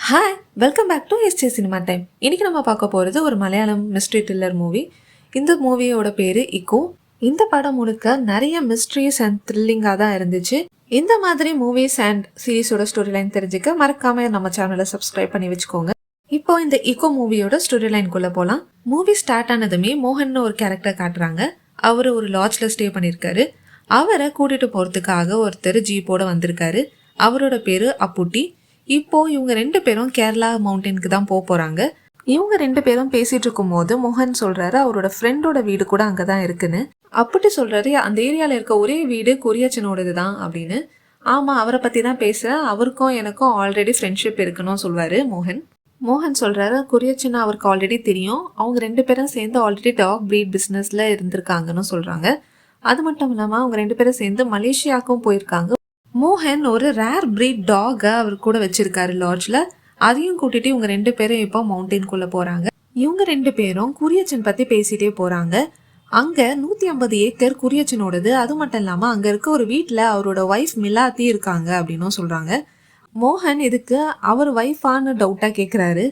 Hi, welcome back to SJ cinema time. இன்றைக்கி நம்ம பார்க்க போகிறது ஒரு மலையாளம் மிஸ்ட்ரி த்ரில்லர் மூவி. இந்த மூவியோட பேர் இக்கோ. இந்த படம் முழுக்க நிறைய மிஸ்ட்ரிஸ் அண்ட் த்ரில்லிங்காக தான் இருந்துச்சு. இந்த மாதிரி மூவிஸ் அண்ட் சீரீஸோட ஸ்டோரி லைன் தெரிஞ்சுக்க மறக்காம நம்ம சேனலை சப்ஸ்கிரைப் பண்ணி வச்சுக்கோங்க. இப்போ இந்த இக்கோ மூவியோட ஸ்டோரி லைனுக்குள்ளே போகலாம். மூவி ஸ்டார்ட் ஆனதுமே மோகன் ஒரு கேரக்டர் காட்டுறாங்க. அவர் ஒரு லாட்ஜில் ஸ்டே பண்ணியிருக்காரு. அவரை கூட்டிகிட்டு போகிறதுக்காக ஒருத்தர் ஜீப்போட வந்திருக்காரு. அவரோட பேர் அப்புட்டி. இப்போ இவங்க 2 பேரும் கேரளா மவுண்டனுக்கு தான் போகிறாங்க. இவங்க 2 பேரும் பேசிட்டு இருக்கும் போது மோகன் சொல்றாரு அவரோட ஃப்ரெண்டோட வீடு கூட அங்கே தான் இருக்குன்னு. அப்படி சொல்றாரு அந்த ஏரியாவில் இருக்க ஒரே வீடு கொரியச்சனோடது தான் அப்படின்னு. ஆமாம், அவரை பற்றி தான் பேசுகிறேன், அவருக்கும் எனக்கும் ஆல்ரெடி ஃப்ரெண்ட்ஷிப் இருக்குன்னு சொல்வார் மோகன். மோகன் சொல்கிறாரு கொரியச்சனை அவருக்கு ஆல்ரெடி தெரியும், அவங்க 2 பேரும் சேர்ந்து ஆல்ரெடி டாக் ப்ரீட் பிஸ்னஸில் இருந்திருக்காங்கன்னு சொல்கிறாங்க. அது மட்டும் இல்லாமல் அவங்க 2 பேரும் சேர்ந்து மலேசியாவுக்கும் போயிருக்காங்க. மோகன் ஒரு ரேர் பிரீட் டாகை அவர் கூட வச்சிருக்காரு லாட்ஜில். அதையும் கூட்டிட்டு இவங்க 2 பேரும் இப்போ மவுண்டனுக்குள்ளே போகிறாங்க. இவங்க 2 பேரும் குரியச்சன் பற்றி பேசிகிட்டே போகிறாங்க. அங்கே 150 ஏக்கர் குரியச்சனோடது. அது மட்டும் இல்லாமல் அங்கே இருக்க ஒரு வீட்டில் அவரோட ஒய்ஃப் மிலாத்தி இருக்காங்க அப்படின்னும் சொல்கிறாங்க. மோகன் இதுக்கு அவர் ஒய்ஃபான்னு டவுட்டாக கேட்குறாரு.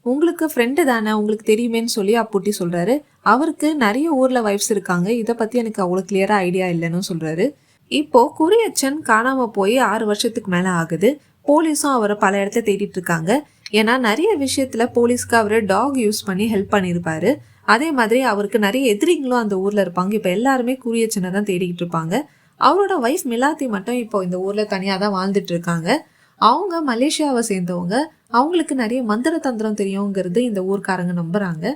உங்களுக்கு ஃப்ரெண்டு தானே, உங்களுக்கு தெரியுமேன்னு சொல்லி அப்புட்டி சொல்கிறாரு. அவருக்கு நிறைய ஊரில் ஒய்ஃப்ஸ் இருக்காங்க, இதை பற்றி எனக்கு அவ்வளோ கிளியராக ஐடியா இல்லைன்னு சொல்கிறாரு. இப்போ குரியச்சன் காணாம போய் 6 வருஷத்துக்கு மேல ஆகுது. போலீஸும் அவரை பல இடத்துல தேடிட்டு இருக்காங்க. ஏன்னா நிறைய விஷயத்துல போலீஸ்க்கு அவரு டாக் யூஸ் பண்ணி ஹெல்ப் பண்ணியிருப்பாரு. அதே மாதிரி அவருக்கு நிறைய எதிரிங்களும் அந்த ஊர்ல இருப்பாங்க. இப்போ எல்லாருமே குரியச்சனை தான் தேடிக்கிட்டு இருப்பாங்க. அவரோட ஒய்ஃப் மிலாத்தி மட்டும் இப்போ இந்த ஊர்ல தனியா தான் வாழ்ந்துட்டு இருக்காங்க. அவங்க மலேசியாவை சேர்ந்தவங்க. அவங்களுக்கு நிறைய மந்திர தந்திரம் தெரியுங்கிறது இந்த ஊர்க்காரங்க நம்புறாங்க.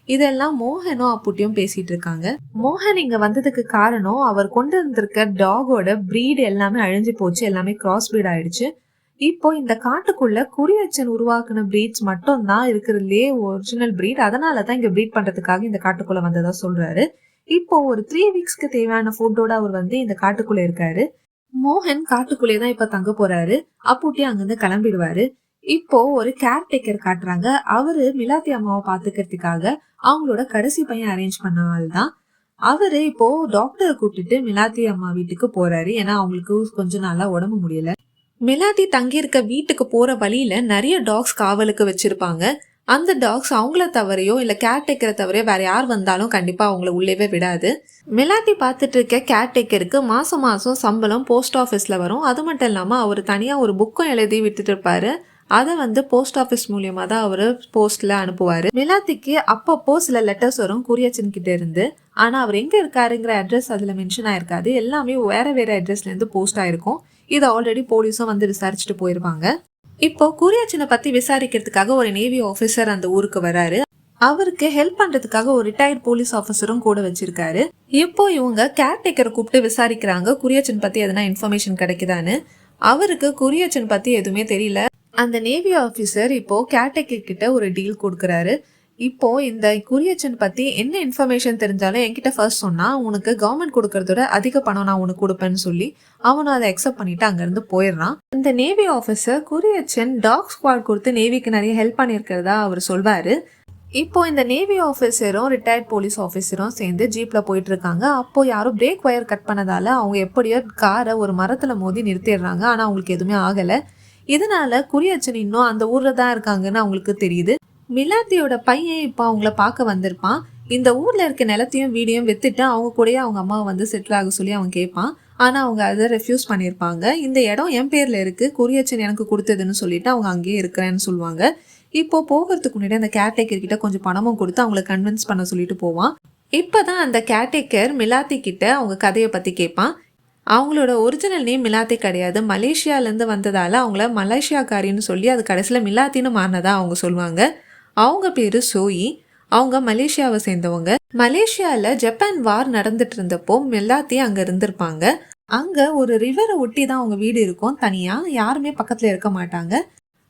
இதெல்லாம் மோகனும் அப்புட்டியும் பேசிட்டு இருக்காங்க. மோகன் இங்க வந்ததுக்கு காரணம் அவர் கொண்டு வந்திருக்க டாகோட பிரீடு எல்லாமே அழிஞ்சு போச்சு, எல்லாமே கிராஸ் பிரீட் ஆயிடுச்சு. இப்போ இந்த காட்டுக்குள்ள குரியச்சன் உருவாக்குன பிரீட்ஸ் மட்டும் தான் இருக்கிறதுலே ஒரிஜினல் பிரீட். அதனாலதான் இங்க பிரீட் பண்றதுக்காக இந்த காட்டுக்குள்ள வந்ததா சொல்றாரு. இப்போ ஒரு 3 வீக்ஸ்க்கு தேவையான ஃபுட்டோட அவர் இந்த காட்டுக்குள்ள இருக்காரு. மோகன் காட்டுக்குள்ளே தான் இப்ப தங்க போறாரு. அப்புட்டி அங்கிருந்து கிளம்பிடுவாரு. இப்போ ஒரு கேர்டேக்கர் காட்டுறாங்க. அவரு மிலாத்தி அம்மாவை பாத்துக்கிறதுக்காக அவங்களோட கடைசி பையன் அரேஞ்ச் பண்ண ஆள் தான். அவரு இப்போ டாக்டரை கூட்டிட்டு மிலாத்தி அம்மா வீட்டுக்கு போறாரு. ஏன்னா அவங்களுக்கு கொஞ்ச நாளா உடம்பு முடியல. மிலாத்தி தங்கி இருக்க வீட்டுக்கு போற வழியில நிறைய டாக்ஸ் காவலுக்கு வச்சிருப்பாங்க. அந்த டாக்ஸ் அவங்கள தவறையோ இல்ல கேர்டேக்கரை தவிர வேற யார் வந்தாலும் கண்டிப்பா அவங்கள உள்ளவே விடாது. மிலாத்தி பார்த்துட்டு இருக்க கேர்டேக்கருக்கு மாசம் மாசம் சம்பளம் போஸ்ட் ஆஃபீஸ்ல வரும். அது மட்டும் இல்லாம அவர் தனியா ஒரு புக்கும் எழுதி விட்டுட்டு இருப்பாரு. அதை போஸ்ட் ஆஃபீஸ் மூலியமா தான் அவர் போஸ்ட்ல அனுப்புவாரு. மிலாத்திக்கு அப்பப்போ சில லெட்டர்ஸ் வரும் குரியச்சன் கிட்ட இருந்து. ஆனா அவர் எங்க இருக்காருங்கிற அட்ரஸ் அதுல மென்ஷன் ஆயிருக்காது. எல்லாமே வேற வேற அட்ரஸ்ல இருந்து போஸ்ட் ஆயிருக்கும். இதை ஆல்ரெடி போலீஸும் விசாரிச்சுட்டு போயிருப்பாங்க. இப்போ குரியச்சனை பத்தி விசாரிக்கிறதுக்காக ஒரு நேவி ஆபீசர் அந்த ஊருக்கு வராரு. அவருக்கு ஹெல்ப் பண்றதுக்காக ஒரு ரிட்டையர்ட் போலீஸ் ஆஃபீஸரும் கூட வச்சிருக்காரு. இப்போ இவங்க கேர்டேக்கரை கூப்பிட்டு விசாரிக்கிறாங்க குரியச்சன் பத்தி எதனா இன்ஃபர்மேஷன் கிடைக்குதான்னு. அவருக்கு குரியச்சன் பத்தி எதுவுமே தெரியல. அந்த நேவி ஆஃபீஸர் இப்போ கேர்டேக்கர் கிட்ட ஒரு டீல் கொடுக்குறாரு. இப்போ இந்த குரியச்சன் பத்தி என்ன இன்ஃபர்மேஷன் தெரிஞ்சாலும் என்கிட்ட ஃபர்ஸ்ட் சொன்னா உனக்கு கவர்மெண்ட் கொடுக்கறதோட அதிக பணம் நான் உனக்கு கொடுப்பேன்னு சொல்லி அவனும் அதை அக்செப்ட் பண்ணிட்டு அங்கிருந்து போயிடுறான். இந்த நேவி ஆஃபீஸர் குரியச்சன் டாக் ஸ்குவாட் கொடுத்து நேவிக்கு நிறைய ஹெல்ப் பண்ணியிருக்கிறதா அவர் சொல்வாரு. இப்போ இந்த நேவி ஆஃபீஸரும் ரிட்டையர்ட் போலீஸ் ஆஃபீஸரும் சேர்ந்து ஜீப்ல போயிட்டு இருக்காங்க. அப்போ யாரும் பிரேக் ஒயர் கட் பண்ணதால அவங்க எப்படியோ காரை ஒரு மரத்துல மோதி நிறுத்திடுறாங்க. ஆனா அவங்களுக்கு எதுவுமே ஆகல. இதனால குரியச்சன் இன்னும் அந்த ஊர்ல தான் இருக்காங்கன்னு அவங்களுக்கு தெரியுது. மிலாத்தியோட பையன் இப்போ அவங்கள பார்க்க வந்திருப்பான். இந்த ஊர்ல இருக்க நிலத்தையும் வீடையும் வித்துட்டு அவங்க கூடயே அவங்க அம்மாவை செட்டில் ஆக சொல்லி அவன் கேட்பான். ஆனா அவங்க அதை ரெஃப்யூஸ் பண்ணியிருப்பாங்க. இந்த இடம் என் பேர்ல இருக்கு, குரியச்சன் எனக்கு கொடுத்ததுன்னு சொல்லிட்டு அவங்க அங்கேயே இருக்கிறேன்னு சொல்லுவாங்க. இப்போ போகிறதுக்கு முன்னாடி அந்த கேர்டேக்கர் கிட்ட கொஞ்சம் பணமும் கொடுத்து அவங்கள கன்வின்ஸ் பண்ண சொல்லிட்டு போவான். இப்பதான் அந்த கேர்டேக்கர் மிலாத்தி கிட்ட அவங்க கதையை பத்தி கேட்பான். அவங்களோட ஒரிஜினல் நேம் மிலாத்தி கிடையாது, மலேசியாலேருந்து வந்ததால் அவங்கள மலேசியாக்காரின்னு சொல்லி அது கடைசியில் மிலாத்தின்னு மாறினதா அவங்க சொல்லுவாங்க. அவங்க பேர் சோயி. அவங்க மலேசியாவை சேர்ந்தவங்க. மலேசியாவில் ஜப்பான் வார் நடந்துட்டு இருந்தப்போ மிலாத்தி அங்கே இருந்திருப்பாங்க. அங்கே ஒரு ரிவரை ஒட்டி தான் அவங்க வீடு இருக்கும். தனியாக யாருமே பக்கத்தில் இருக்க மாட்டாங்க.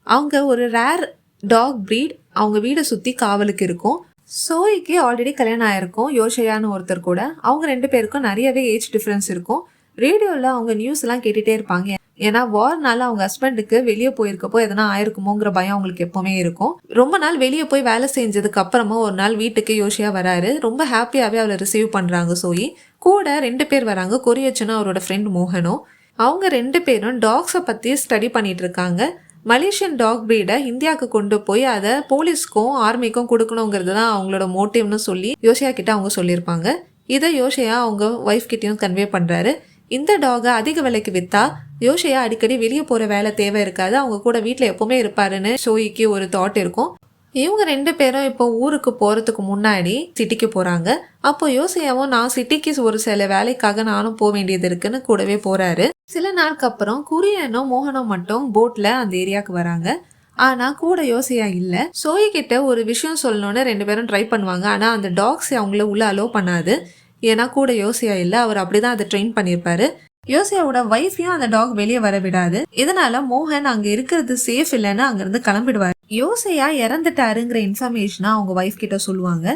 அவங்க ஒரு ரேர் டாக் ப்ரீட். அவங்க வீடை சுற்றி காவலுக்கு இருக்கும். சோயிக்கு ஆல்ரெடி கல்யாணம் ஆயிருக்கும் யோஷையான்னு ஒருத்தர் கூட. அவங்க 2 பேருக்கும் நிறையவே ஏஜ் டிஃப்ரென்ஸ் இருக்கும். ரேடியோவில் அவங்க நியூஸ் எல்லாம் கேட்டுகிட்டே இருப்பாங்க. ஏன்னா வார்னால அவங்க ஹஸ்பண்டுக்கு வெளியே போயிருக்கப்போ எதனா ஆயிருக்குமோங்கிற பயம் அவங்களுக்கு எப்பவுமே இருக்கும். ரொம்ப நாள் வெளியே போய் வேலை செஞ்சதுக்கு அப்புறமா ஒரு நாள் வீட்டுக்கு யோசியா வராரு. ரொம்ப ஹாப்பியாகவே அவளை ரிசீவ் பண்ணுறாங்க சோயி. கூட 2 பேர் வராங்க, கொரியச்சனும் அவரோட ஃப்ரெண்ட் மோகனும். அவங்க 2 பேரும் டாக்ஸை பற்றி ஸ்டடி பண்ணிட்டு இருக்காங்க. மலேசியன் டாக் ப்ரீடை இந்தியாவுக்கு கொண்டு போய் அதை போலீஸ்க்கும் ஆர்மிக்கும் கொடுக்கணுங்கிறது தான் அவங்களோட மோட்டிவ்னு சொல்லி யோசியா கிட்ட அவங்க சொல்லியிருப்பாங்க. இதை யோசியா அவங்க ஒய்ஃப் கிட்டையும் கன்வே பண்ணுறாரு. இந்த டாகை அதிக விலைக்கு விற்றா யோசியா அடிக்கடி வெளியே போகிற வேலை தேவை இருக்காது, அவங்க கூட வீட்டில் எப்போவுமே இருப்பாருன்னு ஷோயிக்கு ஒரு தாட் இருக்கும். இவங்க 2 பேரும் இப்போ ஊருக்கு போகிறதுக்கு முன்னாடி சிட்டிக்கு போகிறாங்க. அப்போ யோசியாவும் நான் சிட்டிக்கு ஒரு சில வேலைக்காக நானும் போக வேண்டியது இருக்குன்னு கூடவே போகிறாரு. சில நாளுக்கு அப்புறம் குரியனும் மோகனும் மட்டும் போட்டில் அந்த ஏரியாவுக்கு வராங்க. ஆனால் கூட யோசியா இல்லை. சோயி கிட்ட ஒரு விஷயம் சொல்லணுன்னு 2 பேரும் ட்ரை பண்ணுவாங்க. ஆனால் அந்த டாக்ஸ் அவங்கள உள்ள அலோவ் பண்ணாது. ஏன்னா கூட யோசியா இல்லை, அவர் அப்படிதான் அதை ட்ரெயின் பண்ணியிருப்பாரு. யோசியாவோட வைஃபையும் அந்த டாக் வெளியே வர விடாது. இதனால மோகன் அங்க இருக்கிறது சேஃப் இல்லைன்னு அங்கிருந்து கிளம்பிடுவாரு. யோசியா இறந்துட்டாருங்கிற இன்ஃபர்மேஷனை அவங்க வைஃப் கிட்ட சொல்லுவாங்க.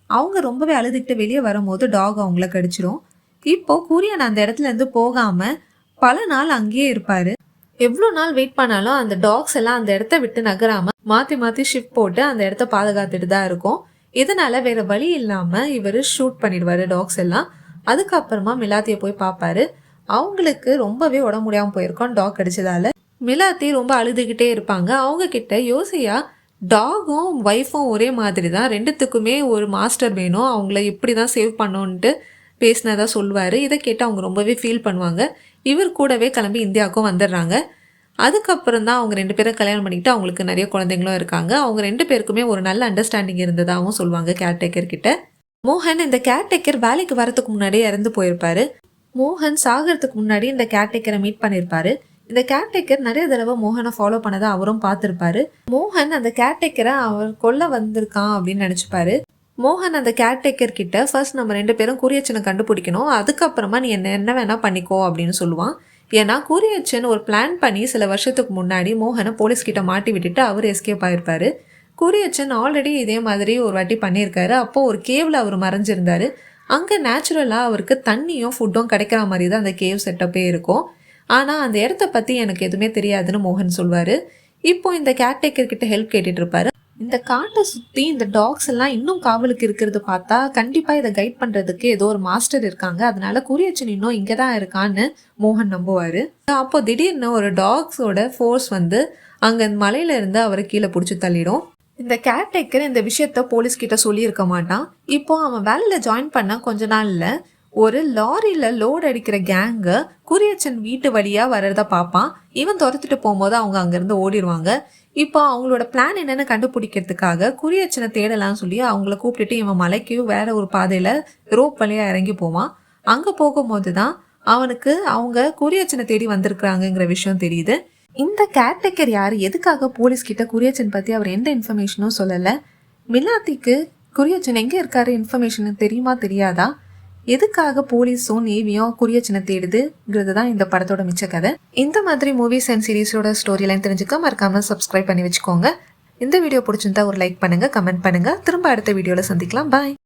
அவங்க ரொம்பவே அழுதுகிட்டு வெளியே வரும்போது டாக் அவங்கள கடிச்சிடும். இப்போ குரியன் அந்த இடத்துல இருந்து போகாம பல நாள் அங்கேயே இருப்பாரு. எவ்வளோ நாள் வெயிட் பண்ணாலும் அந்த டாக்ஸ் எல்லாம் அந்த இடத்த விட்டு நகராம மாத்தி மாத்தி ஷிஃப்ட் போட்டு அந்த இடத்த பாதுகாத்துட்டு தான் இருக்கும். இதனால வேற வழி இல்லாம இவர் ஷூட் பண்ணிடுவாரு டாக்ஸ் எல்லாம். அதுக்கப்புறமா மிலாத்தியை போய் பார்ப்பாரு. அவங்களுக்கு ரொம்பவே உடம்பு முடியாம போயிருக்கோம் டாக் கடிச்சதால. மிலாத்தி ரொம்ப அழுதுகிட்டே இருப்பாங்க. அவங்க கிட்ட யோசியா டாகும் ஒய்ஃபும் ஒரே மாதிரி தான், 2த்துக்குமே ஒரு மாஸ்டர் வேணும், அவங்கள இப்படி தான் சேவ் பண்ணோன்ட்டு பேசினதா சொல்லுவார். இதை கேட்டு அவங்க ரொம்பவே ஃபீல் பண்ணுவாங்க. இவர் கூடவே கிளம்பி இந்தியாவுக்கும் வந்துடுறாங்க. அதுக்கப்புறம் தான் அவங்க 2 பேரும் கல்யாணம் பண்ணிக்கிட்டு அவங்களுக்கு நிறைய குழந்தைங்களும் இருக்காங்க. அவங்க 2 பேருக்குமே ஒரு நல்ல அண்டர்ஸ்டாண்டிங் இருந்ததாகவும் சொல்லுவாங்க கேர்டேக்கர் கிட்ட. மோகன் இந்த கேர்டேக்கர் வேலைக்கு வரதுக்கு முன்னாடியே இறந்து போயிருப்பாரு. மோகன் சாகிறதுக்கு முன்னாடி இந்த கேர்டேக்கரை மீட் பண்ணியிருப்பாரு. இந்த கேர்டேக்கர் நிறைய தடவை மோகனை ஃபாலோ பண்ணதை அவரும் பார்த்துருப்பாரு. மோகன் அந்த கேர்டேக்கரை அவர் கொல்ல வந்திருக்கான் அப்படின்னு நினச்சிப்பாரு. மோகன் அந்த கேர்டேக்கர் கிட்ட ஃபர்ஸ்ட் நம்ம 2 பேரும் கூரியச்சனை கண்டுபிடிக்கணும், அதுக்கப்புறமா நீ என்ன வேணா பண்ணிக்கோ அப்படின்னு சொல்லுவான். ஏன்னா கூரியச்சன் ஒரு பிளான் பண்ணி சில வருஷத்துக்கு முன்னாடி மோகனை போலீஸ்கிட்ட மாட்டி விட்டுட்டு அவர் எஸ்கேப் ஆயிருப்பாரு. கூரியச்சன் ஆல்ரெடி இதே மாதிரி ஒரு வாட்டி பண்ணியிருக்காரு. அப்போது ஒரு கேவில் அவர் மறைஞ்சிருந்தாரு. அங்கே நேச்சுரலாக அவருக்கு தண்ணியும் ஃபுட்டும் கிடைக்கிற மாதிரி தான் அந்த கேவ் செட்டப்பே இருக்கும். ஆனால் அந்த இடத்த பற்றி எனக்கு எதுவுமே தெரியாதுன்னு மோகன் சொல்வார். இப்போ இந்த கேர்டேக்கர் கிட்ட ஹெல்ப் கேட்டுட்டு இருப்பாரு. இந்த காட்டை சுற்றி இந்த டாக்ஸ் எல்லாம் இன்னும் காவலுக்கு இருக்கிறது பார்த்தா கண்டிப்பாக இதை கைட் பண்ணுறதுக்கு ஏதோ ஒரு மாஸ்டர் இருக்காங்க, அதனால கூரியச்சன் இன்னும் இங்கே தான் இருக்கான்னு மோகன் நம்புவார். அப்போ திடீர்னு ஒரு டாக்ஸோட ஃபோர்ஸ் வந்து அங்கே மலையில இருந்து அவரை கீழே பிடிச்சி தள்ளிடும். இந்த கேர்டேக்கர் இந்த விஷயத்த போலீஸ்கிட்ட சொல்லியிருக்க மாட்டான். இப்போ அவன் வேலையில் ஜாயின் பண்ண கொஞ்ச நாளில் ஒரு லாரியில் லோடு அடிக்கிற கேங்கு கூரியச்சன் வீட்டு வழியாக வர்றதை பார்ப்பான். இவன் துரத்துட்டு போகும்போது அவங்க அங்கேருந்து ஓடிடுவாங்க. இப்போ அவங்களோட பிளான் என்னென்னு கண்டுபிடிக்கிறதுக்காக கூரியச்சனை தேடலாம்னு சொல்லி அவங்கள கூப்பிட்டுட்டு இவன் மலைக்கு வேற ஒரு பாதையில் ரோப் வழியாக இறங்கி போவான். அங்கே போகும்போது தான் அவனுக்கு அவங்க கூரியச்சனை தேடி வந்திருக்கிறாங்கங்கிற விஷயம் தெரியுது. இந்த கேர்டேக்கர் யார், எதுக்காக போலீஸ்கிட்ட கூரியச்சன் பற்றி அவர் எந்த இன்ஃபர்மேஷனும் சொல்லலை? மிலாத்திக்கு கூரியச்சன் எங்கே இருக்காரு இன்ஃபர்மேஷன் தெரியுமா தெரியாதா? எதுக்காக போலீஸும் நேவியும் கூரியச்சனை தேடுதுங்கிறது தான் இந்த படத்தோட மிச்ச கதை. இந்த மாதிரி மூவிஸ் அண்ட் சீரீஸோட ஸ்டோரிலாம் தெரிஞ்சுக்க மறக்காமல் சப்ஸ்கிரைப் பண்ணி வச்சுக்கோங்க. இந்த வீடியோ பிடிச்சிருந்தா ஒரு லைக் பண்ணுங்கள், கமெண்ட் பண்ணுங்கள். திரும்ப அடுத்த வீடியோவில் சந்திக்கலாம். பாய்.